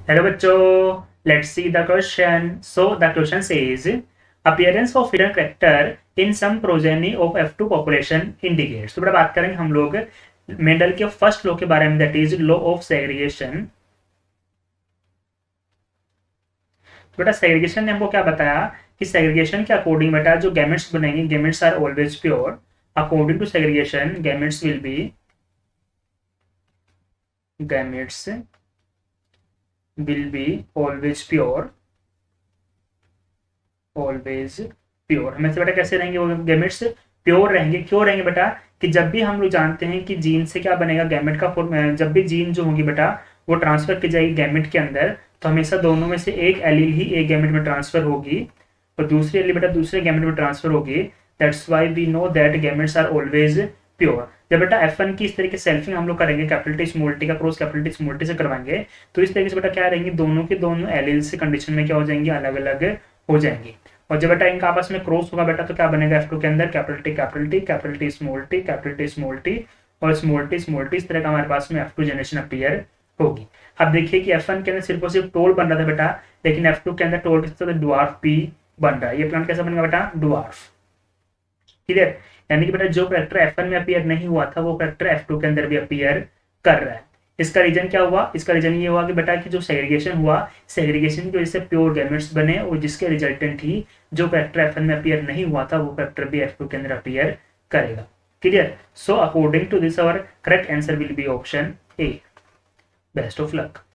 Hello बच्चों, let's see the question. So the question says appearance of hidden character in some progeny of F2 population indicates. तो बेटा बात करेंगे हम लोग मेंडल के फर्स्ट लॉ के बारे में, that is law of segregation. तो बेटा सेग्रीगेशन ने हमको क्या बताया कि सेग्रीगेशन के अकॉर्डिंग बेटा जो गैमेट्स बनेंगे, gametes are always pure. According to segregation gametes will be always pure. Always pure हमेशा बेटा कैसे रहेंगे वो गैमेट्स? प्योर रहेंगे. क्यों रहेंगे बेटा? कि जब भी हम लोग जानते हैं कि जीन से क्या बनेगा, गैमेट का फॉर्म, जब भी जीन जो होगी बेटा वो ट्रांसफर की जाएगी गैमेट के अंदर, तो हमेशा दोनों में से एक एलील ही एक गैमेट में ट्रांसफर होगी और दूसरी एलील बेटा दूसरे गैमेट में ट्रांसफर होगी. That's why we know that gametes are always pure. जब बेटा F1 की इस तरीके से सेल्फिंग हम लोग करेंगे, कैपिटल टी स्मॉल टी का cross capital T small T से करवाएंगे, तो इस तरीके से बेटा क्या रहेंगे, दोनों के दोनों एलील से कंडीशन में क्या हो जाएंगी, अलग अलग हो जाएंगी. और जब बेटा इनका आपस में क्रॉस होगा बेटा तो क्या बनेगा F2 के अंदर, capital T capital T capital T small T capital T small T और स्मॉल टी इस तरह का हमारे पास में F2 जनरेशन अपीयर होगी. अब देखिए कि F1 के अंदर सिर्फ और सिर्फ टोल बन रहा था बेटा, लेकिन F2 के अंदर टोल किस तरह ड्वार्फ पी बन रहा है. ये प्लांट कैसा बनेगा बेटा? ड्वार्फ. क्लियर? यानी कि बेटा जो करेक्टर F1 में अपीयर नहीं हुआ था वो करेक्टर F2 के अंदर भी अपीयर कर रहा है. इसका रीजन क्या हुआ? इसका रीजन ये हुआ कि बेटा कि जो सेग्रीगेशन हुआ, सेग्रीगेशन की वजह से प्योर गैमेट्स बने और जिसके रिजल्टेंट ही जो करेक्टर F1 में अपीयर नहीं हुआ था वो करेक्टर भी F2 के अंदर अपीयर करेगा. Clear? So according to this our correct answer will be option A. Best of luck.